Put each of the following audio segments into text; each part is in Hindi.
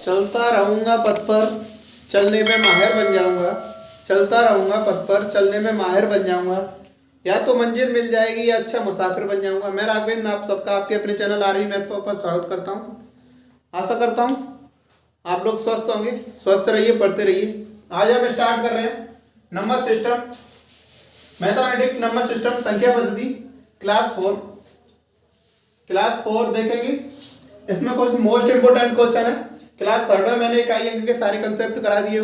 चलता रहूँगा पथ पर चलने में माहिर बन जाऊँगा। चलता रहूँगा पथ पर चलने में माहिर बन जाऊँगा। या तो मंजिल मिल जाएगी या अच्छा मुसाफिर बन जाऊँगा। मैं राघवेंद्र आप सबका आपके अपने चैनल आरवी मैथ पर स्वागत करता हूँ। आशा करता हूँ आप लोग स्वस्थ होंगे, स्वस्थ रहिए, पढ़ते रहिए। आज हम स्टार्ट कर रहे हैं number system, mathematics number system संख्या पद्धति क्लास 4 देखेंगे। इसमें कुछ मोस्ट इंपोर्टेंट क्वेश्चन है। क्लास 3 में मैंने इकाई अंक के सारे कंसेप्ट करा दिए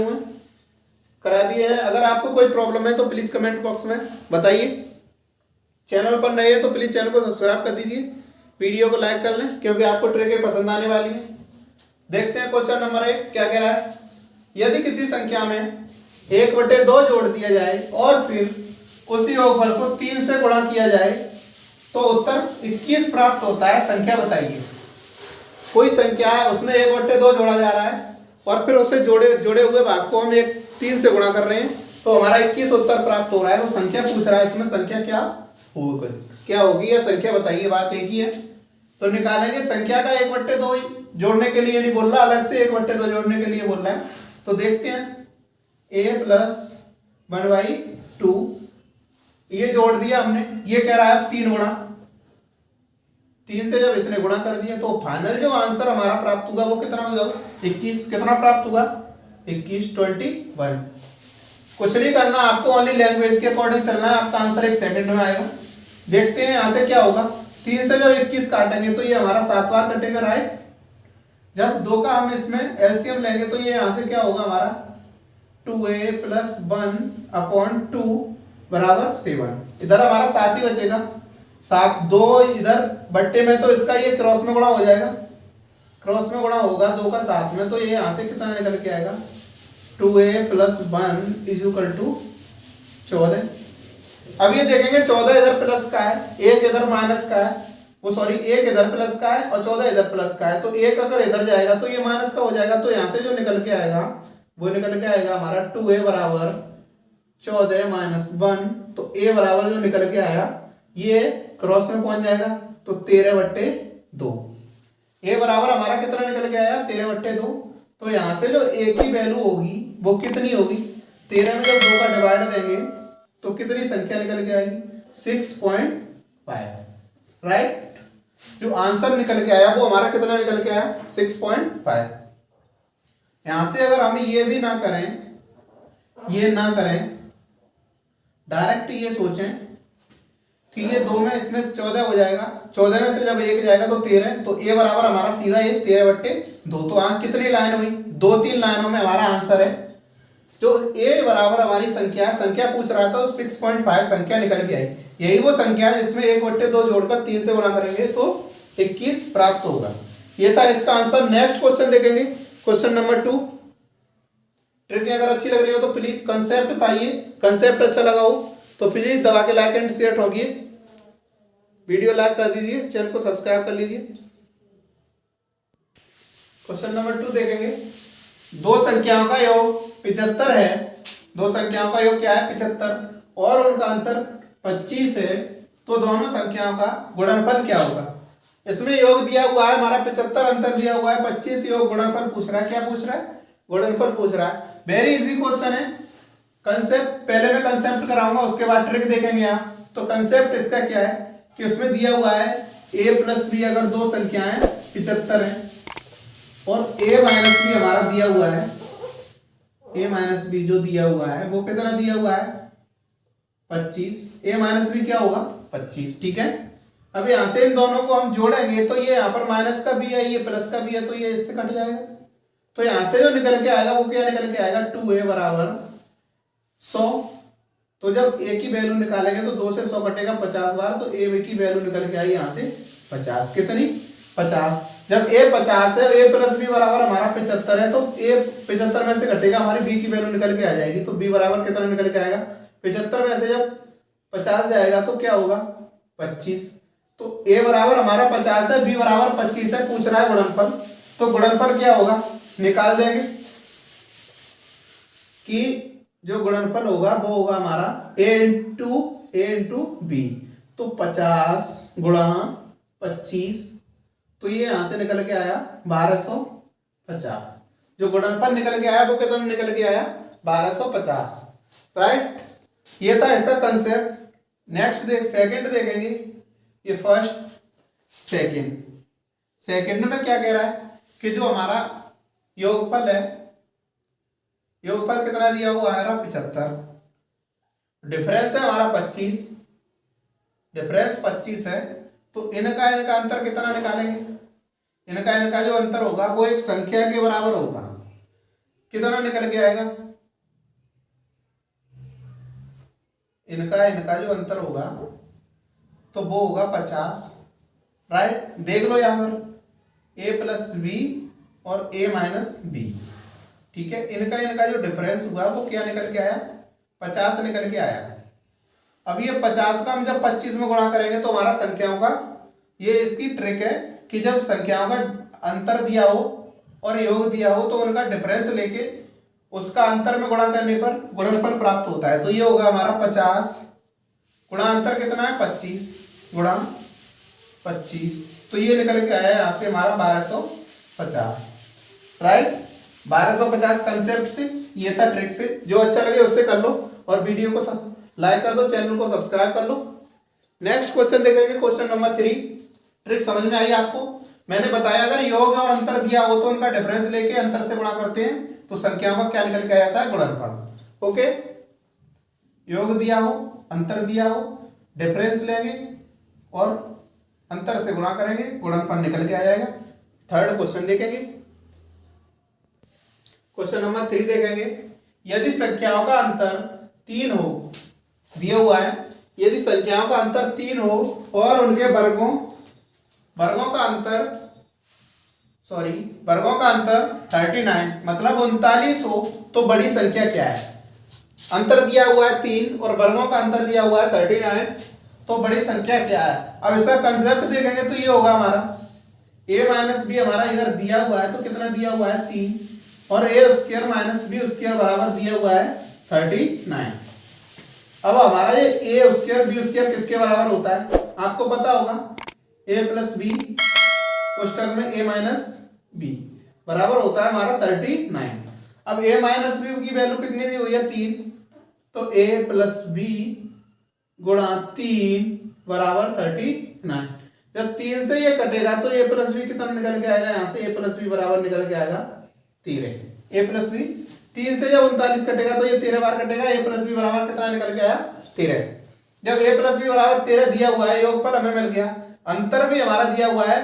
हैं। अगर आपको कोई प्रॉब्लम है तो प्लीज कमेंट बॉक्स में बताइए। चैनल पर नए हैं तो प्लीज चैनल को सब्सक्राइब कर दीजिए, वीडियो को लाइक कर लें क्योंकि आपको ट्रिकें पसंद आने वाली है। देखते हैं क्वेश्चन नंबर 1 क्या कह रहा है। यदि किसी संख्या में 1/2 जोड़ दिया जाए और फिर उसी योगफल को 3 से गुणा किया जाए तो उत्तर 21 प्राप्त होता है। संख्या बताइए। कोई संख्या है उसमें 1/2 जोड़ा जा रहा है और फिर उसे जोड़े हुए भाग को हम 3 से गुणा कर रहे हैं तो हमारा 21 उत्तर प्राप्त हो रहा है। तो संख्या पूछ रहा है, इसमें संख्या क्या होगी या संख्या बताइए। बात एक ही है तो निकालेंगे। संख्या का 1/2 जोड़ने के लिए नहीं बोल रहा, अलग से 1/2 जोड़ने के लिए बोल रहा है। तो देखते हैं a + 1/2 ये जोड़ दिया हमने। ये कह रहा है 3 गुणा, 3 से जब इसने गुणा कर दिया तो फाइनल जो आंसर हमारा प्राप्त होगा वो कितना होगा? 21। कितना प्राप्त होगा? 21 21। कुछ नहीं करना आपको, ओनली लैंग्वेज के अकॉर्डिंग चलना है। आपका आंसर 1 सेकंड में आएगा। देखते हैं यहां से क्या होगा। 3 से जब 21 काटेंगे तो ये हमारा 7 बार कटेगा, राइट। जब 2 का हम इसमें एलसीएम लेंगे तो ये यहां से क्या होगा हमारा 2a + 1/2 बराबर 7। इधर हमारा 7 ही बचेगा। 7 2 इधर बट्टे में तो इसका ये क्रॉस में गुणा हो जाएगा। क्रॉस में गुणा होगा 2 का 7 में तो ये यहां से कितना निकल के आएगा 2a + 1 = 14। अब ये देखेंगे 14 इधर प्लस का है, 1 इधर माइनस का है, वो सॉरी 1 इधर प्लस का है और 14 इधर प्लस का है। तो 1 अगर इधर जाएगा तो ये माइनस का हो जाएगा। तो यहां से जो निकल के आएगा वो निकल के आएगा हमारा 2a बराबर 14 - 1। तो a बराबर जो निकल के आया ये क्रॉस में पहुंच जाएगा तो 13/2। a बराबर हमारा कितना निकल के आया 13/2। तो यहां से जो a की वैल्यू होगी वो कितनी होगी? 13 में जब 2 का डिवाइड देंगे तो कितनी संख्या निकल के आएगी? 6.5, राइट। जो आंसर निकल के आया वो हमारा कितना निकल के आया? 6.5। यहां से अगर हम ये भी ना करें, डायरेक्ट ये सोचें कि ये 2 में इसमें 14 हो जाएगा, 14 में से जब 1 जाएगा तो 13। तो a बराबर हमारा सीधा ये 13/2। तो यहाँ कितनी लाइन हुई? 2-3 लाइनों में हमारा आंसर है। जो a बराबर हमारी संख्या पूछ रहा था तो 6.5 संख्या निकल के आई। यही वो संख्या है जिसमें 1/2 जोड़कर 3 से गुणा करेंगे तो 21 प्राप्त होगा। ये था इसका आंसर। नेक्स्ट क्वेश्चन देखेंगे, क्वेश्चन नंबर 2। ट्रिक अगर अच्छी लग रही हो तो प्लीज कंसेप्ट बताइए। कंसेप्ट अच्छा लगा हो तो प्लीज दबा के लाइक एंड शेयर ठोकिए, वीडियो लाइक कर दीजिए, चैनल को सब्सक्राइब कर लीजिए। क्वेश्चन नंबर 2 देखेंगे। 2 संख्याओं का योग 75 है। 2 संख्याओं का योग क्या है? 75 और उनका अंतर 25 है। तो दोनों संख्याओं का गुणनफल क्या होगा? इसमें योग दिया हुआ है हमारा 75, अंतर दिया हुआ है 25। योग गुणनफल पूछ रहा है। क्या पूछ रहा है? गुणनफल पूछ रहा है। वेरी इजी क्वेश्चन है। कंसेप्ट पहले मैं कंसेप्ट कराऊंगा, उसके बाद ट्रिक देखेंगे। यहाँ तो कंसेप्ट इसका क्या है कि उसमें दिया हुआ है a + b अगर 2 संख्याएं 75 है और a - b हमारा दिया हुआ है, a - b जो दिया हुआ है वो कितना दिया हुआ है 25। a - b क्या होगा 25, ठीक है। अब यहां से इन दोनों को हम जोड़ेंगे तो ये यहाँ पर माइनस का भी है, ये प्लस का भी है, तो ये इससे कट जाएगा। तो यहां से जो निकल के आएगा वो क्या निकल के आएगा 2a बराबर 100। तो जब a की वैल्यू निकालेंगे तो 2 से 100 कटेगा 50 बार। तो a की वैल्यू निकल के आई यहाँ से 50। कितनी? 50। जब a 50 है, a + b बराबर हमारा 75 है तो a 75 में से घटेगा हमारी b की वैल्यू निकल के आ जाएगी। तो b बराबर कितना निकल के आएगा? 75 में से जब 50 जाएगा तो क्या होगा 25। तो a बराबर हमारा 50 है, b बराबर 25 है। पूछ रहा है गुणनफल। तो गुणनफल क्या होगा निकाल देंगे कि जो गुणनफल होगा वो होगा हमारा a × b। तो 50 × 25 तो ये यहां से निकल के आया 1250। जो गुणनफल निकल के आया वो कितना निकल के आया 1250, राइट। ये था इसका कंसेप्ट। नेक्स्ट सेकंड देखेंगे, ये फर्स्ट सेकंड में क्या कह रहा है कि जो हमारा योगफल है, योगफल कितना दिया हुआ है 75, डिफरेंस है हमारा 25, डिफरेंस 25 है, तो इनका अंतर कितना निकालेंगे। इनका जो अंतर होगा वो एक संख्या के बराबर होगा। कितना निकल के आएगा, इनका जो अंतर होगा तो वो होगा 50, राइट। देख लो यहाँ पर a प्लस बी और a माइनस बी, ठीक है। इनका जो डिफरेंस हुआ वो क्या निकल के आया 50 निकल के आया। अब ये 50 का हम जब 25 में गुणा करेंगे तो हमारा संख्याओं का, ये इसकी ट्रिक है कि जब संख्याओं का अंतर दिया हो और योग दिया हो तो उनका डिफरेंस लेके उसका अंतर में गुणा करने पर गुणनफल प्राप्त होता है। तो ये होगा हमारा 50 गुणा अंतर कितना है 25 गुणा 25, तो ये निकल के आया यहाँ से हमारा 1250, राइट। 1250 कंसेप्ट से, ये था ट्रिक से। जो अच्छा लगे उससे कर लो और वीडियो को लाइक कर दो, चैनल को सब्सक्राइब कर लो। नेक्स्ट क्वेश्चन देखेंगे, क्वेश्चन नंबर 3। ट्रिक समझ में आई आपको। मैंने बताया अगर योग और अंतर दिया हो तो उनका डिफरेंस लेके अंतर से गुणा करते हैं तो संख्याओं का क्या निकल के आ जाता है गुणनफल। ओके, योग दिया हो, अंतर दिया हो, डिफरेंस लेंगे और अंतर से गुणा करेंगे, गुणनफल निकल के आ जाएगा। थर्ड क्वेश्चन देखेंगे, क्वेश्चन नंबर 3 देखेंगे। यदि संख्याओं का अंतर 3 हो, दिया हुआ है, यदि संख्याओं का अंतर 3 हो और उनके वर्गों का अंतर 39 मतलब 39 हो तो बड़ी संख्या क्या है। अंतर दिया हुआ है 3 और वर्गों का अंतर दिया हुआ है 39, तो बड़ी संख्या क्या है। अब इसका कंसेप्ट देखेंगे तो ये होगा हमारा a माइनस बी, हमारा इधर दिया हुआ है तो कितना दिया हुआ है 3, और a square minus b square बराबर दिया हुआ है 39। अब हमारा ये a स्क्वायर बी स्क्वायर किसके बराबर होता है आपको पता होगा, a प्लस बी उस टर्म में a माइनस बी बराबर होता है हमारा 39। अब a माइनस बी की वैल्यू कितनी दी हुई है 3, तो a प्लस बी गुणा 3 बराबर 39। जब 3 से ये कटेगा तो a प्लस बी कितना निकल के आएगा, यहाँ से a प्लस बी बराबर निकल के आएगा 13। a प्लस बी 3 से जब 39 कटेगा तो ये 13 बार कटेगा, a प्लस बी बराबर कितना निकल के आया 13। जब a प्लस बी बराबर 13 दिया हुआ है, योगफल हमें मिल गया, अंतर भी हमारा दिया हुआ है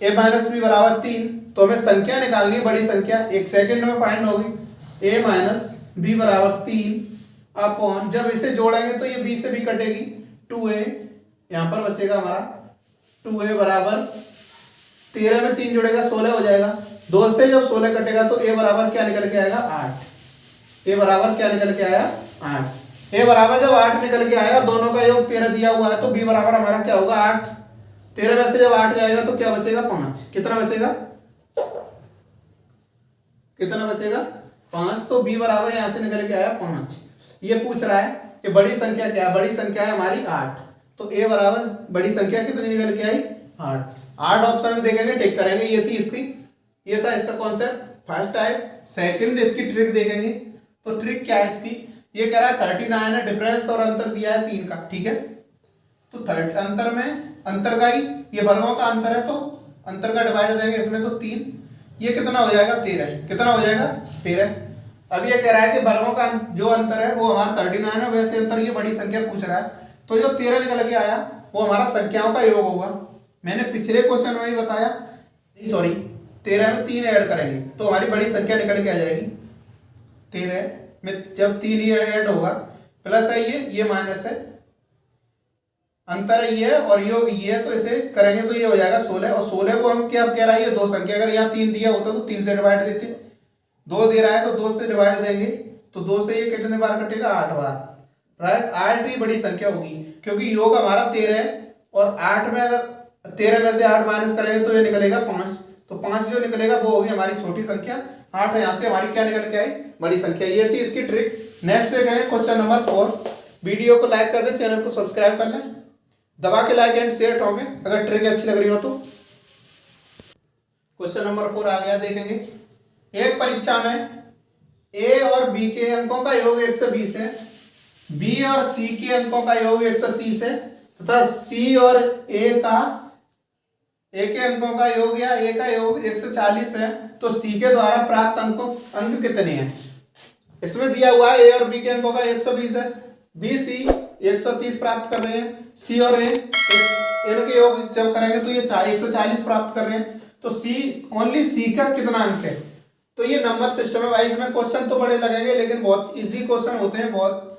a माइनस बी बराबर 3, तो हमें संख्या निकालनी है बड़ी संख्या, एक सेकंड में फाइंड होगी। a माइनस बी बराबर 3 अपॉन, जब इसे जोड़ेंगे तो ये b से b कटेगी 2a, यहाँ पर बचेगा हमारा 2a बराबर 13 में 3 जुड़ेगा 16 हो जाएगा। 2 से जब 16 कटेगा तो a बराबर क्या निकल के आएगा 8। a बराबर क्या निकल के आया 8। a बराबर जब 8 निकल के आया, दोनों का योग 13 दिया हुआ है तो b बराबर हमारा क्या होगा 8। 13 में से जब 8 जाएगा तो क्या बचेगा 5। कितना बचेगा 5, तो b बराबर यहां से निकल के आया 5। ये पूछ रहा है कि बड़ी संख्या क्या है, बड़ी संख्या है हमारी 8, तो a बराबर बड़ी संख्या कितनी निकल के आई 8 ऑप्शन में देखेंगे, टिक करेंगे। ये था इसका कॉन्सेप्ट फर्स्ट टाइप। सेकंड इसकी ट्रिक देखेंगे, तो ट्रिक क्या है इसकी, ये कह रहा है 39 है, डिफरेंस और अंतर दिया है 3 का, ठीक है। तो अंतर में अंतर का ही, ये वर्गों का अंतर है तो अंतर का डिवाइड देंगे इसमें तो 3, ये कितना हो जाएगा 13। कितना हो जाएगा 13। अब ये कह रहा है कि वर्गों का जो अंतर है वो हमारा 39 है, वैसे अंतर ये बड़ी संख्या पूछ रहा है, तो जो 13 निकल के आया वो हमारा संख्याओं का योग होगा। मैंने पिछले क्वेश्चन में ही बताया, सॉरी 13 में 3 ऐड करेंगे तो हमारी बड़ी संख्या निकल के आ जाएगी। 13 में जब 3 ये ऐड होगा, प्लस है ये माइनस है, अंतर ये है और योग ये है, तो इसे करेंगे तो ये हो जाएगा 16। और 16 को हम क्या कह रहा है, ये 2 संख्या, अगर यहाँ 3 दिया होता तो 3 से डिवाइड देते, 2 दे रहा है तो 2 से डिवाइड देंगे, तो 2 से ये कितने बार कटेगा 8 बार, राइट। 8 ही बड़ी संख्या होगी क्योंकि योग हमारा 13 है और 8 में अगर 13 में से 8 माइनस करेंगे तो ये निकलेगा 5, तो 5 जो निकलेगा वो होगी हमारी छोटी संख्या। 8 यहाँ से हमारी क्या निकल के आई बड़ी संख्या। ये थी इसकी ट्रिक। नेक्स्ट देखेंगे क्वेश्चन नंबर 4। वीडियो को लाइक कर दें, चैनल को सब्सक्राइब कर लें, दबा के लाइक एंड शेयर ठोकें अगर ट्रिक अच्छी लग रही हो तो। क्वेश्चन नंबर 4 आ गया, देखेंगे। एक परीक्षा में ए और बी के अंकों का योग 120 है, बी और सी के अंकों का योग 130 है तथा सी और ए के अंकों का योग या ए का योग 140 है। तो सी के द्वारा प्राप्त अंक कितने हैं? इसमें दिया हुआ है ए और बी के अंकों का 120 है, बी सी 130 प्राप्त कर रहे हैं, सी और ए इनके योग जब करेंगे तो ये 140 प्राप्त कर रहे हैं। तो सी ओनली सी का कितना अंक है? तो ये नंबर सिस्टम है भाई। इसमें क्वेश्चन तो बड़े लगेंगे लेकिन बहुत इजी क्वेश्चन होते हैं, बहुत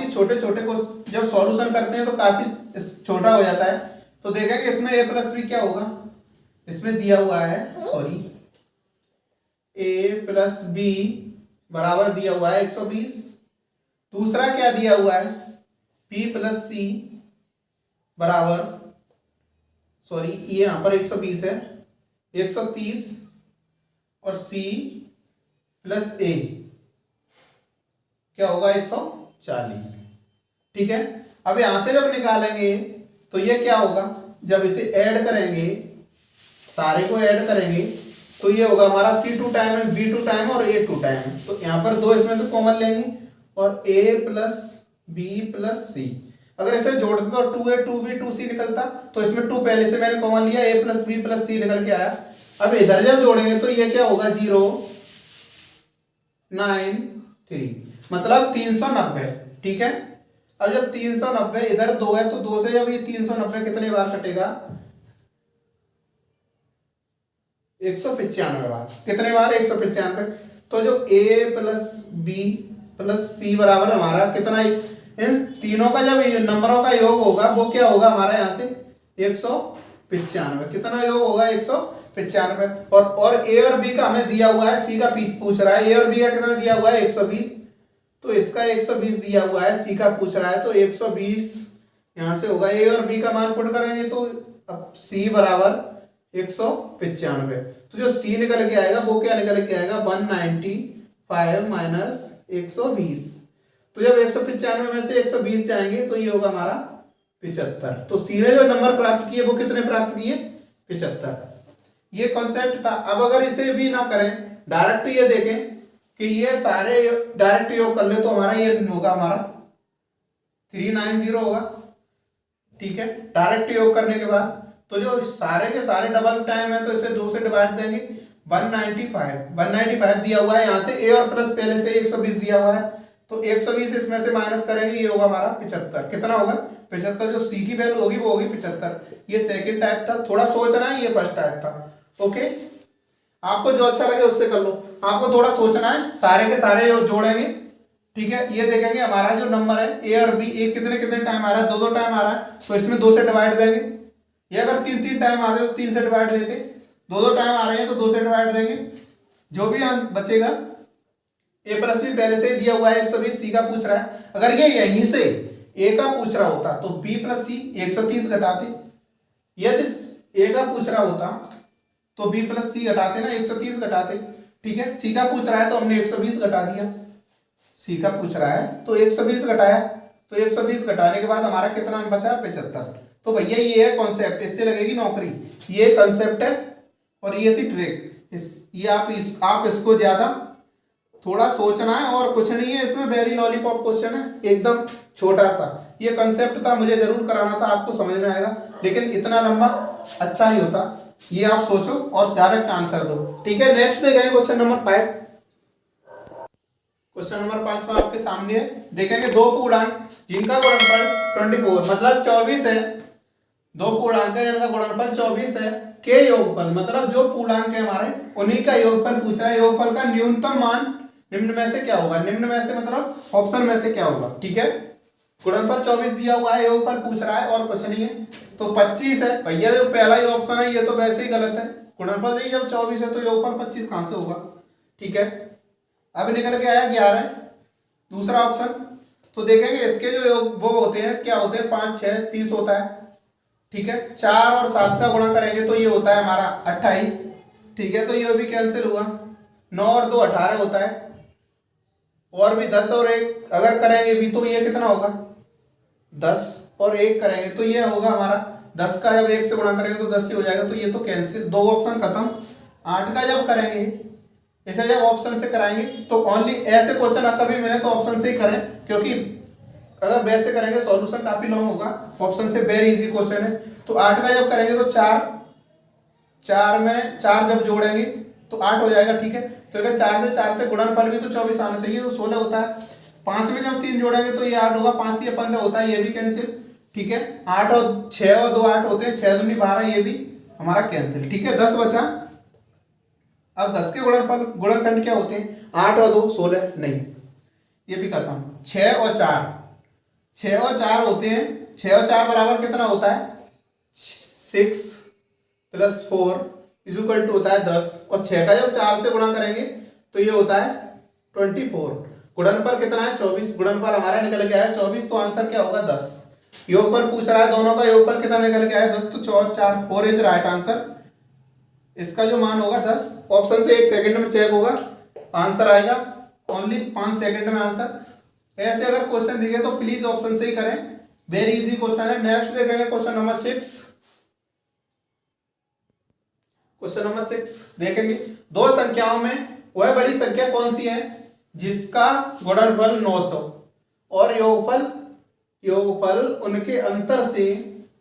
ही छोटे छोटे क्वेश्चन जब सॉल्यूशन करते हैं तो काफी छोटा हो जाता है। तो देखेंगे इसमें a प्लस बी क्या होगा। इसमें दिया हुआ है a प्लस बी बराबर दिया हुआ है 120। दूसरा क्या दिया हुआ है p प्लस सी बराबर ये यहां पर 120 है 130 और c प्लस a क्या होगा 140। ठीक है, अब यहां से जब निकालेंगे तो ये क्या होगा, जब इसे ऐड करेंगे सारे को ऐड करेंगे तो ये होगा हमारा c2 टाइम है, b2 टाइम और a2 टाइम है। तो यहाँ पर दो इसमें से कॉमन लेंगे और a प्लस बी प्लस सी, अगर इसे जोड़ दो तो 2a 2b 2c निकलता। तो इसमें 2 पहले से मैंने कॉमन लिया, a प्लस बी प्लस सी निकल के आया। अब इधर जब जोड़ेंगे तो ये क्या होगा 0 9 3 मतलब 390। ठीक है, अब जब 390 इधर 2 है तो 2 से जब ये 390 कितने बार कटेगा 195 बार। कितने बार 195। तो जो a प्लस बी प्लस सी बराबर हमारा कितना, इन तीनों का जब नंबरों का योग होगा वो क्या होगा हमारा यहाँ से 195। कितना योग होगा 195। और a और b का हमें दिया हुआ है, c का पूछ रहा है, a और b का कितना दिया हुआ है 120। तो इसका 120 दिया हुआ है, सी का पूछ रहा है तो 120 यहां से होगा। ए और बी का मान पुट करेंगे तो अब सी बराबर 195। तो जो सी निकल के आएगा वो क्या निकल के आएगा 195 माइनस 120। तो जब 195 में से 120 जाएंगे तो ये होगा हमारा 75। तो सी ने जो नंबर प्राप्त किए वो कितने प्राप्त किए 75। ये कॉन्सेप्ट था। अब अगर इसे भी ना करें डायरेक्ट ये देखें कि ये सारे डायरेक्ट योग कर ले तो हमारा ये होगा हमारा 390 होगा। ठीक है, डायरेक्ट योग करने के बाद तो जो सारे के सारे डबल टाइम है तो इसे 2 से डिवाइड देंगे 195 दिया हुआ है। यहाँ से a और प्लस पहले से 120 दिया हुआ है तो 120 इसमें से माइनस करेंगे, ये होगा हमारा 75। कितना होगा 75। जो c की वैल्यू होगी वो होगी 75। ये सेकंड टाइप था, थोड़ा सोचना है, ये फर्स्ट टाइप था। ओके, आपको जो अच्छा लगे उससे कर लो, आपको थोड़ा सोचना है। सारे के सारे जोड़ेंगे। ठीक है, ये देखेंगे हमारा जो नंबर है ए और बी, एक कितने कितने टाइम आ रहा है 2 टाइम आ रहा है तो इसमें 2 से डिवाइड देंगे। ये अगर 3 टाइम आ रहे तो 3 से डिवाइड देते, 2 टाइम आ रहे हैं तो 2 से डिवाइड देंगे। जो भी आंसर बचेगा ए प्लस बी पहले से ही दिया हुआ है 120, सी का पूछ रहा है। अगर ये यहीं से ए का पूछ रहा होता तो बी प्लस सी 130 घटाते, यदि ए का पूछ रहा होता तो b प्लस सी घटाते ना 130 घटाते। ठीक है, सी का पूछ रहा है तो हमने 120 घटा दिया। सी का पूछ रहा है तो 120 घटाया, तो 120 घटाने के बाद हमारा कितना बचा 75। तो भैया ये है कॉन्सेप्ट, इससे लगेगी नौकरी। ये कॉन्सेप्ट है और ये थी ट्रिक। ये आप इसको ज्यादा थोड़ा सोचना है और कुछ नहीं है इसमें। वेरी लॉलीपॉप क्वेश्चन है, एकदम छोटा सा। ये कॉन्सेप्ट था, मुझे जरूर कराना था, आपको समझ में आएगा लेकिन इतना लंबा अच्छा नहीं होता। ये आप सोचो और डायरेक्ट आंसर दो। ठीक है, नेक्स्ट देखेंगे क्वेश्चन नंबर 5। क्वेश्चन नंबर 5 में आपके सामने देखेंगे 2 पूर्णांक जिनका गुणनफल 24 मतलब 24 है। 2 पूर्णांक है जिनका गुणनफल 24 है के योगफल मतलब जो पूर्णांक है हमारे उन्हीं का योगफल पूछ रहा है। योगफल का न्यूनतम मान निम्न में से क्या होगा। निम्न में से मतलब ऑप्शन में से क्या होगा। ठीक है, गुणनफल 24 दिया हुआ है, योगफल पूछ रहा है और कुछ नहीं है। तो 25 है भैया, जो पहला ही ऑप्शन है ये तो वैसे ही गलत है। गुणनफल ही जब 24 है तो योगफल 25 कहां से होगा। ठीक है, अब निकल के आया 11 दूसरा ऑप्शन। तो देखेंगे इसके जो योग वो होते हैं क्या होते हैं 5 6 30 होता है। ठीक है, 4 और 7 का गुणा करेंगे तो ये होता है हमारा 28। ठीक है, तो ये भी कैंसिल हुआ। 9 और 2 18 होता है। और भी 10 और 1 अगर करेंगे भी तो ये कितना होगा 10 और 1 करेंगे तो ये होगा हमारा 10 का जब 1 से गुणा करेंगे तो 10 से हो जाएगा। तो ये तो कैंसिल, 2 ऑप्शन खत्म। 8 का जब करेंगे, इसे जब ऑप्शन से कराएंगे तो ओनली ऐसे क्वेश्चन कभी मिले तो ऑप्शन से ही करें, क्योंकि अगर वैसे करेंगे सॉल्यूशन काफी लॉन्ग होगा। ऑप्शन से वेरी इजी क्वेश्चन है। तो 8 का जब करेंगे तो 4 में 4 जब जोड़ेंगे तो 8 हो जाएगा, ठीक है। तो अगर 4 से गुणनफल भी तो 24 आना चाहिए, तो 16 होता है। 5 में जब 3 जोड़ेंगे तो ये 8 होगा, 5 3 15 होता है, ये भी कैंसिल, ठीक है। 8 और 6 और 2 8 होते हैं, 6 दूनी 12, ये भी हमारा कैंसिल, ठीक है। 10 बचा। अब 10 के गुणनखंड क्या होते हैं? 8 और 2 16, नहीं, ये भी खत्म। 6 और 4 होते हैं। 6 और 4 बराबर कितना होता है? 6 + 4 = होता है 10। और 6 का जब 4 से गुणा करेंगे तो ये होता है 24। गुणनफल कितना है? 24। गुणनफल हमारा निकल के आया 24, तो आंसर क्या होगा? 10। योगफल पूछ रहा है, दोनों का योगफल कितना निकल के आया? 10। तो 4 इज राइट आंसर। इसका जो मान होगा 10। ऑप्शन से 1 सेकंड में चेक होगा, आंसर आएगा ओनली 5 सेकंड में आंसर। ऐसे अगर क्वेश्चन दिखे तो प्लीज ऑप्शन से ही करें, वेरी इजी क्वेश्चन है। नेक्स्ट देखेंगे क्वेश्चन नंबर 6। क्वेश्चन नंबर 6 देखेंगे, दो संख्याओं में वह बड़ी संख्या कौन सी है जिसका गुणनफल 900 और योगफल उनके अंतर से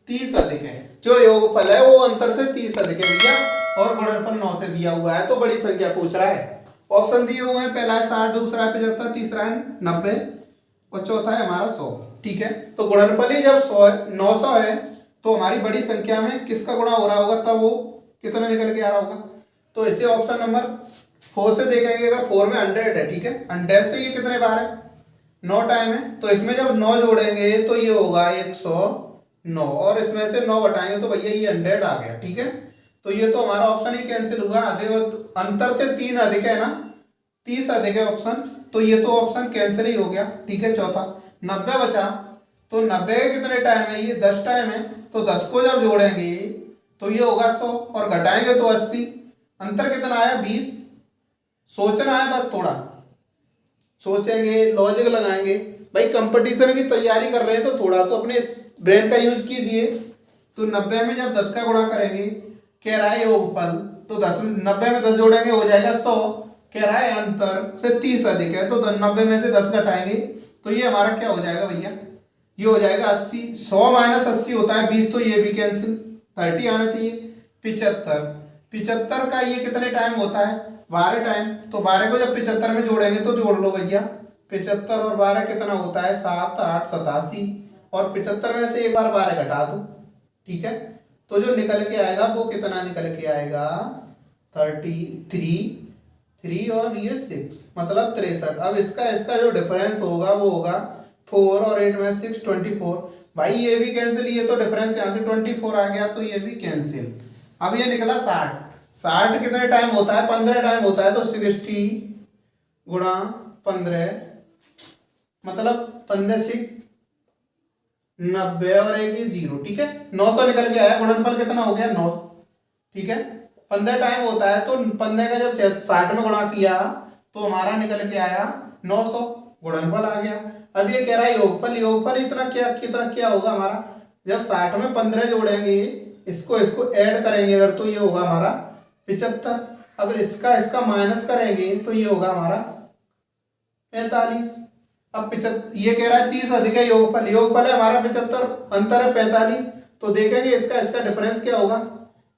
30 अधिक है। जो योगफल है वो अंतर से 30 अधिक है भैया, और गुणनफल 9 से दिया हुआ है, तो बड़ी संख्या पूछ रहा है। ऑप्शन दिए हुए हैं, पहला है 60, दूसरा है 75, तीसरा है 90 और चौथा है हमारा 100, ठीक है। तो गुणनफल ही जब 900 है तो हमारी बड़ी संख्या में किसका गुणा हो रहा होगा, तब वो कितना निकल के आ रहा होगा। तो इसे ऑप्शन नंबर 4 से देखेंगे। अगर 4 में 100 है, ठीक है, 100 से ये कितने बार है? 9 टाइम है। तो इसमें जब 9 जोड़ेंगे तो ये होगा 109, और इसमें से 9 घटाएंगे तो भैया ये 100 आ गया, ठीक है। तो ये तो हमारा ऑप्शन ही कैंसिल हुआ। अधिक अंतर से 3 अधिक है ना, 30 अधिक है ऑप्शन, तो ये तो ऑप्शन कैंसिल ही हो गया, ठीक है। चौथा 90 बचा। तो 90 के कितने टाइम है? ये 10 टाइम है। तो 10 को जब जोड़ेंगे तो ये होगा 100, और घटाएंगे तो 80। अंतर कितना आया? 20। सोचना है बस, थोड़ा सोचेंगे, लॉजिक लगाएंगे। भाई कंपटीशन की तैयारी कर रहे हैं तो थोड़ा तो अपने ब्रेन का यूज कीजिए। तो 90 में जब 10 का गुणा करेंगे, कह रहा है योगफल, तो 90 में 10 जोड़ेंगे हो जाएगा 100। कह रहा है अंतर से 30 अधिक है, तो 90 में से 10 घटाएंगे तो ये हमारा क्या हो जाएगा भैया? ये हो जाएगा 80। 100 - 80 होता है 20, तो ये भी कैंसिल, 30 आना चाहिए। 75 का ये कितने टाइम होता है? 12 टाइम। तो 12 को जब 75 में जोड़ेंगे तो जोड़ लो भैया, 75 और 12 कितना होता है? 7 8 87, और 75 में से एक बार 12 घटा दो, ठीक है। तो जो निकल के आएगा वो कितना निकल के आएगा? 33 और ये 6, मतलब 63। अब इसका जो डिफरेंस होगा वो होगा 4 और 8 में 6 24। भाई ये भी कैंसिल, ये तो डिफरेंस यहाँ से 24 आ गया, तो ये भी कैंसिल। अब ये निकला 60 कितने टाइम होता है? 15 टाइम होता है। तो 60 गुणा 15, मतलब 15 से 90 और एक 0, ठीक है। 900 निकल के आया। गुणनफल कितना हो गया? 9, ठीक है। 15 टाइम होता है, तो 15 का जब 60 में गुणा किया तो हमारा निकल के आया 900, गुणनफल आ गया। अब ये कह रहा है योगफल इतना कितना क्या होगा हमारा? जब 60 में 15 जोड़ेंगे, इसको ऐड करेंगे अगर, तो ये होगा हमारा 75। अब इसका माइनस करेंगे तो ये होगा हमारा 45। अब 75, ये कह रहा है 30 अधिक है योगफल है हमारा 75, अंतर है 45। तो देखेंगे इसका डिफरेंस क्या होगा?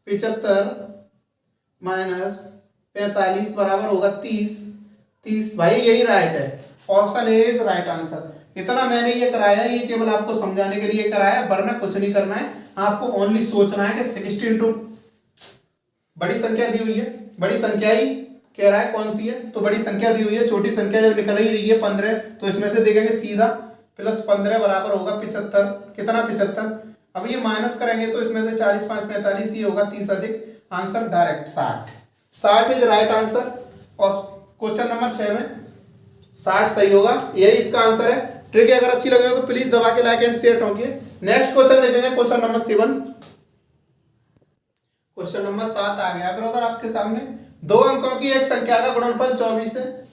75 - 45 बराबर होगा 30। भाई यही राइट है, option A is right answer. इतना मैंने ये कराया, ये केवल आपको समझाने के लिए कराया, वरना कुछ नहीं करना है आपको। ओनली सोचना है कि 60 इंटू बड़ी संख्या दी हुई है, बड़ी संख्या ही कह रहा है कौन सी है, तो बड़ी संख्या दी हुई है। छोटी संख्या जब निकल ही रही है 15, तो इसमें से देखेंगे सीधा +15 बराबर होगा 75। कितना? 75। अब ये माइनस करेंगे तो इसमें से 40 5 45, ये होगा 30 अधिक, answer direct 60 is right answer. और क्वेश्चन नंबर 6 में 60 सही होगा, यही इसका आंसर है। ट्रिक अगर अच्छी लगे तो प्लीज दबा के लाइक एंड शेयर ठोकिए। नेक्स्ट क्वेश्चन देखेंगे, क्वेश्चन नंबर 7। क्वेश्चन नंबर 7 आ गया ब्रदर आपके सामने। 2 अंकों की एक संख्या का गुणनफल 24 है।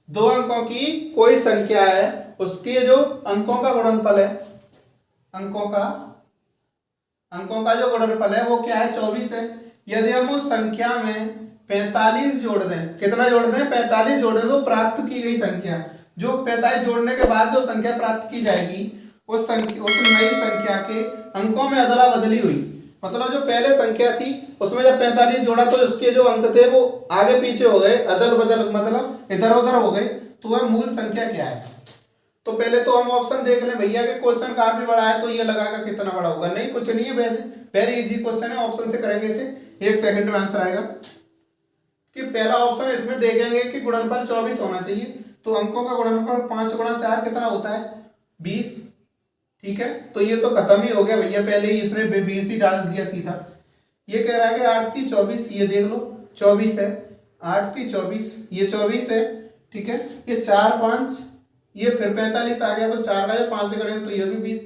2 अंकों की कोई संख्या है, उसके जो अंकों का गुणनफल है, अंकों का जो गुणनफल है वो क्या है? 24 है। यदि हम उस संख्या में 45 जोड़ दें, कितना जोड़ दें, 45 जोड़ दें, तो प्राप्त की गई संख्या, जो 45 जोड़ने के बाद जो संख्या प्राप्त की जाएगी उस नई संख्या के अंकों में अदला बदली हुई, मतलब जो पहले संख्या थी उसमें जब 45 जोड़ा तो उसके जो अंक थे वो आगे पीछे हो गए, अदल बदल मतलब इधर उधर हो गए, तो वह मूल संख्या क्या है। तो पहले तो हम ऑप्शन देख लें भैया कि क्वेश्चन काफी बड़ा है, तो ये लगाकर कितना बड़ा होगा, नहीं कुछ नहीं है, वैसे वेरी इजी क्वेश्चन है, ऑप्शन से करेंगे इसे, 1 सेकंड में आंसर आएगा। कि पहला ऑप्शन इसमें देखेंगे कि गुणनफल 24 होना चाहिए, तो अंकों का गुणनफल 5 गुणा 4 कितना होता है, 20, ठीक है, तो ये तो खत्म ही हो गया भैया, पहले ही इसने 20 ही डाल दिया सीधा। ये कह रहा है कि 8 3 24, ये देख लो 24 है, 8 3 24, ये 24 है, ठीक है, ये 4 5, ये फिर 45 आ गया, तो 4 का 5 से करेंगे तो ये भी 20,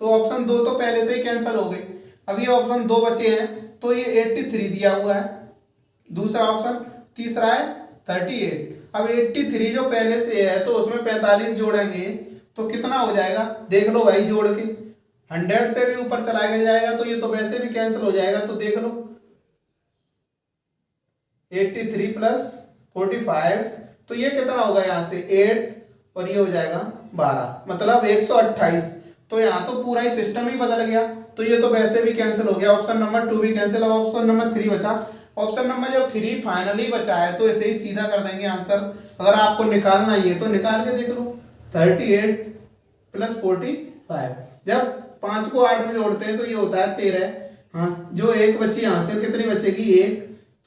तो ऑप्शन 2 तो पहले से ही कैंसिल हो गई। अब ये ऑप्शन 2 बचे हैं, तो ये 83 दिया हुआ है, दूसरा ऑप्शन, तीसरा है 38। अब 83 जो पहले से है तो उसमें 45 जोड़ेंगे तो कितना हो जाएगा, देख लो भाई जोड़ के, 100 से भी ऊपर चला जाएगा तो ये तो वैसे भी कैंसिल हो जाएगा, तो देख लो 83 प्लस 45, तो ये कितना होगा यहाँ से 8 और ये हो जाएगा 12, मतलब 128। तो यहाँ तो पूरा ही सिस्टम ही बदल गया, तो ये तो वैसे भी कैंसिल हो गया, ऑप्शन नंबर 2 भी कैंसिल। अब ऑप्शन नंबर 3 बचा, ऑप्शन नंबर जब 3 फाइनली बचा है तो इसे ही सीधा कर देंगे आंसर। अगर आपको निकालना ही है तो निकाल के देख लो, 38 प्लस 45, जब 5 को 8 में जोड़ते हैं तो ये होता है 13, हाँ जो एक बची यहाँ से कितनी बचेगी 1,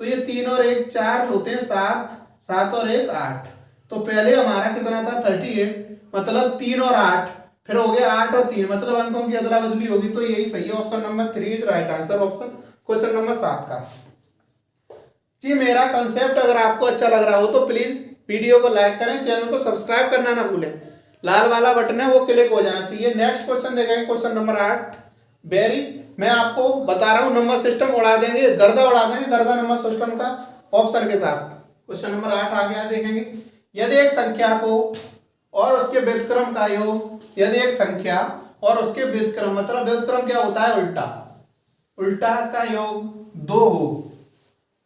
तो ये 3 और 1 4 होते हैं 7, 7 और 1 8, तो पहले हमारा कितना था 38, मतलब 3 और 8, फिर हो गया 8 और 3, मतलब अंकों की अदला बदली होगी, तो यही सही है, option number 3 is right answer, option question number 7 का। जी मेरा कंसेप्ट अगर आपको अच्छा लग रहा हो तो प्लीज वीडियो को लाइक करें, चैनल को सब्सक्राइब करना ना भूलें, लाल वाला बटन है वो क्लिक हो जाना चाहिए। नेक्स्ट क्वेश्चन देखेंगे, क्वेश्चन नंबर 8, वेरी, मैं आपको बता रहा हूं नंबर सिस्टम उड़ा देंगे, गर्दा उड़ा देंगे, गर्दा नंबर सिस्टम का ऑप्शन के साथ। क्वेश्चन नंबर 8 आ गया, देखेंगे, यदि एक संख्या को और उसके व्युत्क्रम का योग, यदि एक संख्या और उसके व्युत्क्रम, मतलब व्युत्क्रम क्या होता है, उल्टा, उल्टा का योग 2 हो,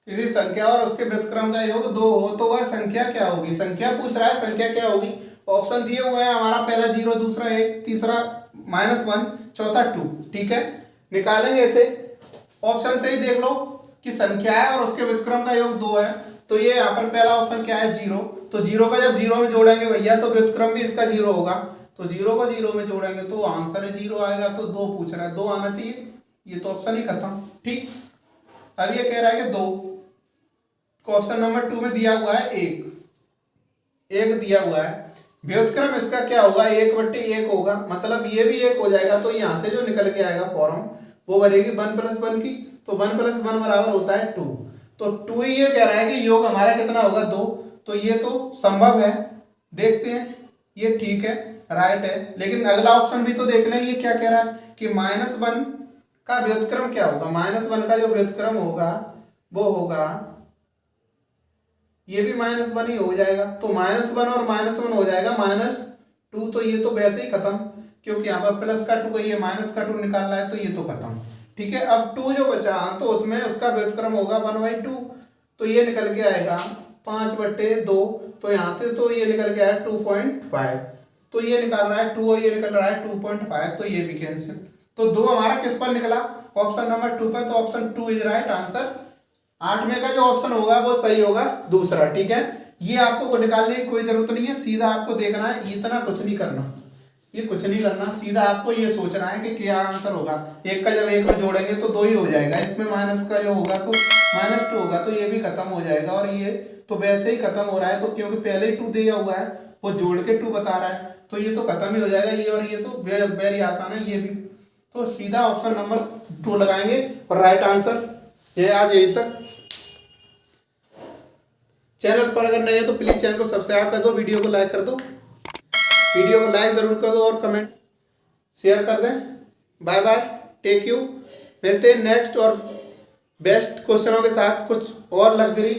किसी संख्या और उसके व्युत्क्रम का योग 2 हो तो वह संख्या क्या होगी, संख्या पूछ रहा है, संख्या क्या होगी। ऑप्शन दिए हुए हैं, हमारा पहला 0, दूसरा 1, तीसरा -1, चौथा 2, ठीक है, निकालेंगे इसे, ऑप्शन से ही देख लो कि संख्या है और उसके व्युत्क्रम का योग 2 है, तो ये यहाँ पर पहला ऑप्शन क्या है 0, तो 0 का जब 0 में जोड़ेंगे भैया तो व्युत्क्रम भी इसका 0 होगा, तो 0 को 0 में जोड़ेंगे तो आंसर है 0 आएगा, तो 2 पूछ रहा है, 2 आना चाहिए, ये तो ऑप्शन ही खत्म, ठीक। अब ये कह रहा है कि 2 को ऑप्शन नंबर 2 में दिया हुआ है 1 दिया हुआ है, व्युत्क्रम इसका क्या होगा 1/1 होगा, मतलब ये भी 1 हो जाएगा, तो यहाँ से जो निकल के आएगा फॉर्म वो बनेगी 1 + 1 की, तो 1 + 1 बराबर होता है 2, तो 2 ये कह रहा है कि योग हमारा कितना होगा 2, तो ये तो संभव है, देखते हैं, ये ठीक है, राइट है, लेकिन अगला ऑप्शन भी तो देख लें, ये क्या कह रहा है कि -1 का व्युत्क्रम क्या होगा, -1 का जो व्युत्क्रम होगा वो होगा, ये भी -1 ही हो जाएगा, तो -1 और -1 हो जाएगा -2, तो ये तो वैसे ही खत्म, क्योंकि यहाँ पर प्लस का 2 है, ये माइनस का 2 निकालना है, तो ये तो खत्म, ठीक है। अब 2 जो बचा तो उसमें उसका व्युत्क्रम होगा 1/2, तो ये निकल के आएगा 5/2, तो यहाँ से तो ये निकल के आया 2.5, तो ये निकाल रहा है 2 और ये निकल रहा है 2.5, तो ये भी कैंसिल, तो 2 हमारा किस पर निकला, ऑप्शन नंबर 2 पर, तो ऑप्शन 2 इज राइट आंसर। 8 में का जो ऑप्शन होगा वो सही होगा, दूसरा, ठीक है। ये आपको निकालने की कोई जरूरत नहीं है, सीधा आपको देखना है, इतना कुछ नहीं करना, ये कुछ नहीं करना, सीधा आपको ये सोचना है कि क्या आंसर होगा, 1 का जब 1 में जोड़ेंगे तो 2 ही हो जाएगा, इसमें माइनस का जो होगा तो -2 होगा, तो ये भी खत्म हो जाएगा, और ये तो वैसे ही खत्म हो रहा है, तो क्योंकि पहले ही 2 दिया हुआ है, वो जोड़ के 2 बता रहा है, तो ये तो खत्म ही हो जाएगा, ये और ये तो वेरी आसान है, ये भी, तो सीधा ऑप्शन नंबर 2 लगाएंगे और राइट आंसर ये आज यहीं तक। चैनल पर अगर नए है तो प्लीज चैनल को सब्सक्राइब कर दो, वीडियो को लाइक कर दो, वीडियो को लाइक जरूर कर दो और कमेंट शेयर कर दें। बाय बाय, टेक यू, मिलते हैं नेक्स्ट और बेस्ट क्वेश्चनों के साथ, कुछ और लग्जरी